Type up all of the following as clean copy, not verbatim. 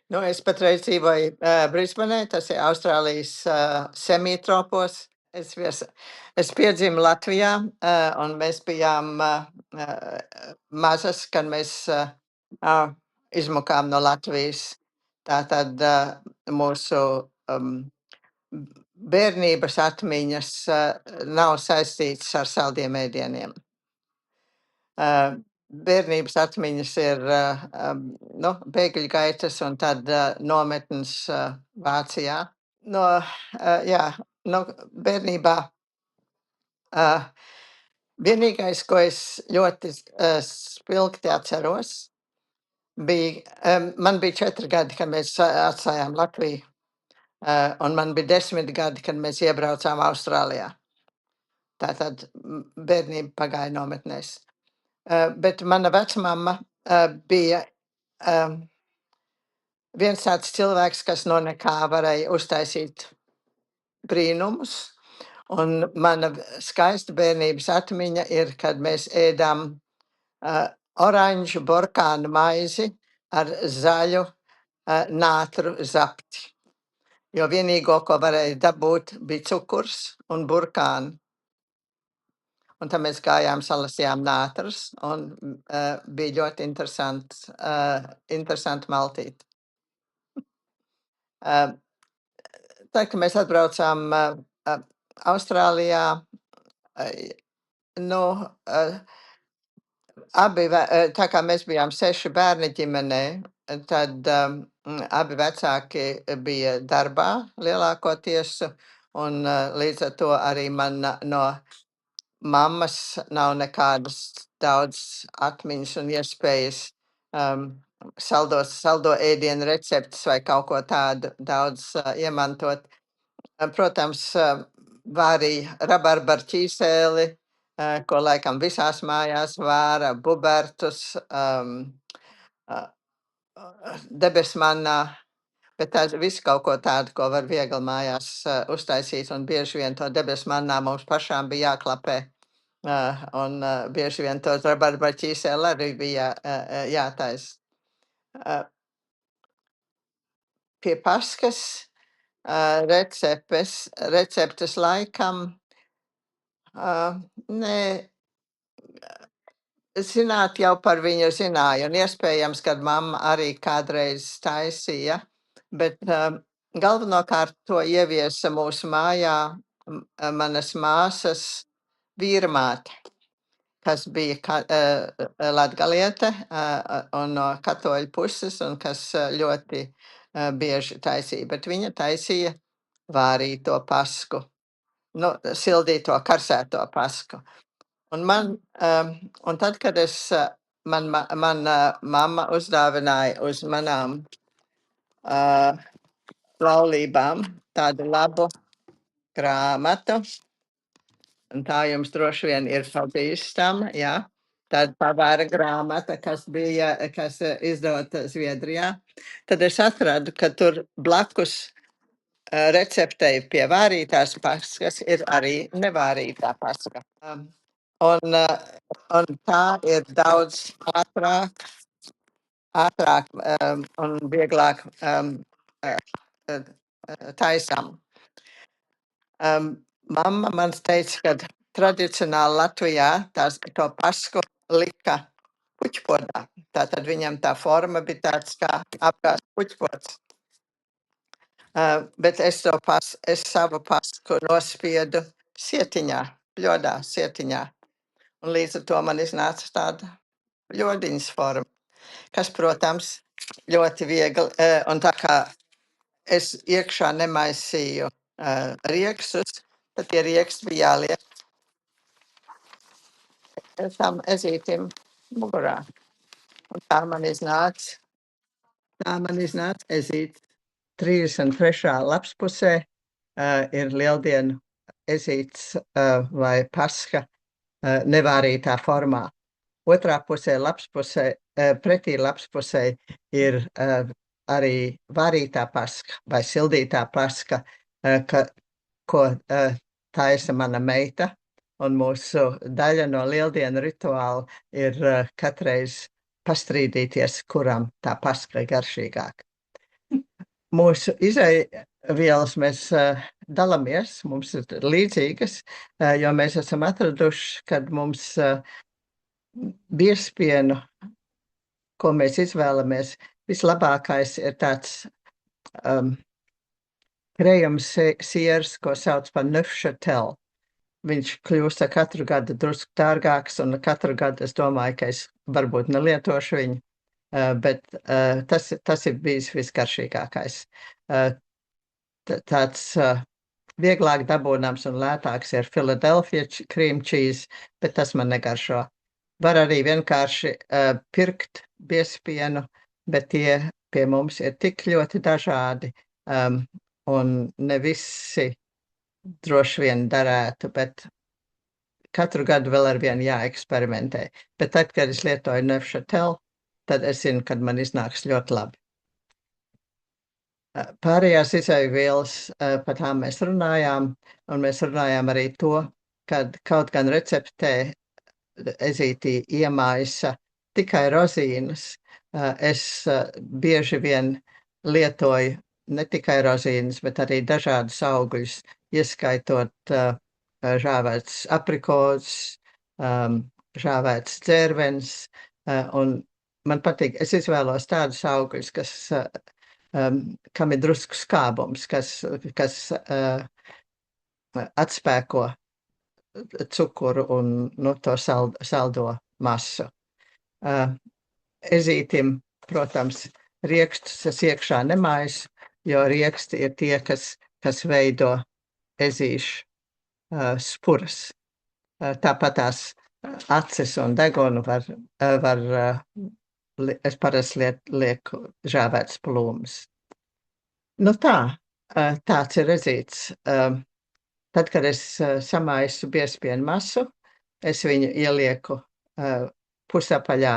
Nu, es patreiz dzīvoju Brisbanē, tas ir Austrālijas semitropos. Es piedzimu Latvijā, un mēs bijām mazas, kad mēs izmukām no Latvijas. Tātad mūsu bērnības atmiņas nav saistītas ar saldiem ēdieniem. Bērnības atmiņas ir nu, bēgļu gaitas un tad nometnes Vācijā. Jā, bērnībā vienīgais, ko es ļoti spilgti atceros, man bija 4 gadi, kad mēs atstājām Latviju, un man bija 10 gadi, kad mēs iebraucām Austrālijā. Tātad bērnība pagāja nometnēs. Bet mana vecmamma bija viens tāds cilvēks, kas no nekā varēja uztaisīt brīnumus. Un mana skaista bērnības atmiņa ir, kad mēs ēdām oranžu burkānu maizi ar zaļu nātru zapti. Jo vienīgo, ko varēja dabūt, bija cukurs un burkāni. Un tad mēs gājām, salasījām nātras, un bija ļoti interesanti maltīt. Tā, ka mēs atbraucām Austrālijā, tā kā mēs bijām 6 bērni ģimenē, tad abi vecāki bija darbā lielākoties, un līdz ar to arī man no mammas nav nekādas daudz atmiņas un iespējas saldo ēdienu receptes vai kaut ko tādu daudz iemantot. Protams, vārīja rabarbaru ķīseli, ko laikam visās mājās vāra, bubertus, debesmannā, bet tā visu kaut ko tādu, ko var viegli mājās uztaisīt, un bieži vien to debesmannā mums pašām bija jāklapē, un bieži vien tos rabarbaru ķīseli arī bija jātais. Pie Paskas receptes laikam, nē, zināt jau par viņu zināju, un iespējams, kad mamma arī kādreiz taisīja, bet galvenokārt to ieviesa mūsu mājā manas māsas vīrmāte, kas bija latgaliete un no katoļu puses, un kas ļoti bieži taisīja, bet viņa taisīja vārīto pasku, sildīto, karsēto pasku. Un un tad, kad mana mamma uzdāvināja uz manām laulībām tādu labu grāmatu, un tā jums droši vien ir pazīstama, jā, tāda pavāra grāmata, kas izdota Zviedrijā, tad es atradu, ka tur blakus receptei pie vārītās paskas ir arī nevārītā paska. Un tā ir daudz ātrāk un vieglāk taisām. Mamma man teica, ka tradicionāli Latvijā to pasku lika puķpodā. Tātad viņam tā forma bija tāds kā apgāsts puķpods. Bet es savu pasku nospiedu sietiņā, bļodā sietiņā. Un līdz ar to man iznāca tāda bļodiņas forma, kas, protams, ļoti viegli, un tā kā es iekšā nemaisīju riekstus, tad tie rieksti bija jāliek tam ezītim mugurā. Un tā man iznāca ezīts. 33. lapspusē ir lieldienu ezīts vai paska nevārītā formā. Otrā pusē, pretī lapspusē ir arī vārītā paska vai sildītā paska, ko taisa mana meita. Un mūsu daļa no lieldienu rituāla ir katreiz pastrīdīties, kuram tā paska ir garšīgāka. mūsu izēvielas mēs dalāmies, mums ir līdzīgas, jo mēs esam atraduši, kad mums biezpienu, ko mēs izvēlamies, vislabākais ir tāds krējums siers, ko sauc par Neufchâtel. Viņš kļūst ar katru gadu drusku dārgāks, un katru gadu es domāju, ka es varbūt nelietošu viņu, bet tas ir bijis visgaršīgākais. Tāds vieglāk dabūnams un lētāks ir Philadelphia cream cheese, bet tas man negaršo. Var arī vienkārši pirkt biezpienu, bet tie pie mums ir tik ļoti dažādi, un ne visi droši vien darētu, bet katru gadu vēl ar vienu jāeksperimentē. Bet tad, kad es lietoju Neufchâtel, tad es zinu, kad man iznāks ļoti labi. Pārējās izēvielas, par tām mēs runājām, un mēs runājām arī to, kad kaut gan receptē ezītī iemaisa tikai rozīnas. Es bieži vien lietoju ne tikai rozīnas, bet arī dažādus augļus, ieskaitot žāvēts aprikots, žāvēts dzērvens, un man patīk, es izvēlos tādus augļus, kam ir drusku skābums, kas atspēko cukuru un to saldo masu. Ezītim, protams, riekštus es iekšā nemaisu, jo rieksti ir tie, kas veido ezīšu spuras. Tāpat tās acis un degunu es parasti lieku žāvētas plūmes. Nu tāds ir ezīts. Tad, kad es samaisu biezpienu masu, es viņu ielieku pusapaļā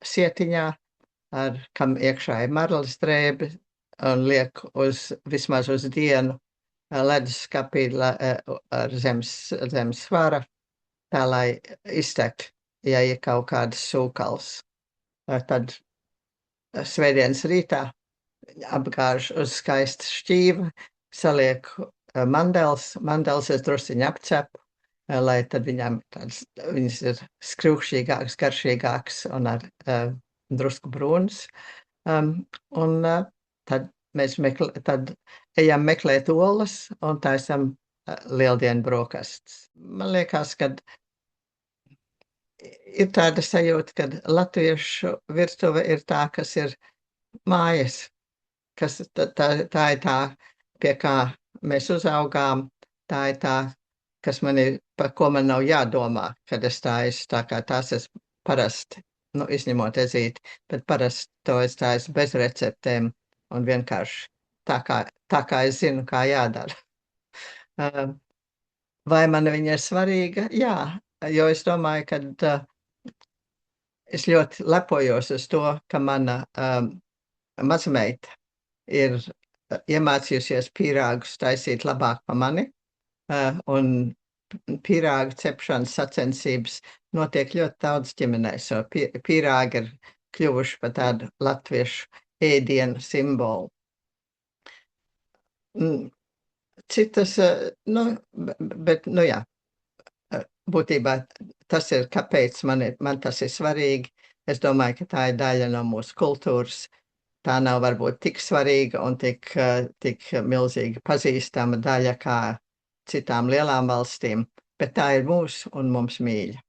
sietiņā, kam iekšā ir marlas drēbe, un lieku vismaz uz dienu leduskapī ar zem svara, tā lai iztek, ja ir kaut kādas sūkals. Tad svētdienas rītā apgāžu uz skaista šķīva, salieku mandels es drusciņu apcepu, lai tad viņas ir skriukšķīgāks, garšīgāks un ar drusku brūnas. Un tad mēs ejam meklēt olas un taisam lieldienu brokastis. Man liekas, ka ir tāda sajūta, ka latviešu virtuve ir tā, kas ir mājas, kas tā ir tā, pie kā mēs uzaugām, tā ir tā, kas par ko man nav jādomā, kad es tāju, tā kā tās es parasti, izņemot ezīti, bet parasti to es tāju bez receptēm un vienkārši tā kā es zinu, kā jādara. Vai man viņa ir svarīga? Jā, jo es domāju, ka es ļoti lepojos uz to, ka mana mazmeita ir iemācījusies pīrāgus taisīt labāk pa mani, un pīrāgu cepšanas sacensības notiek ļoti daudz ģimenēs, jo pīrāgi ir kļuvuši par tādu latviešu ēdienu simbolu. Citas, bet jā, būtībā tas ir, kāpēc man tas ir svarīgi. Es domāju, ka tā ir daļa no mūsu kultūras. Tā nav varbūt tik svarīga un tik milzīgi pazīstama daļa kā citām lielām valstīm, bet tā ir mūsu un mums mīļa.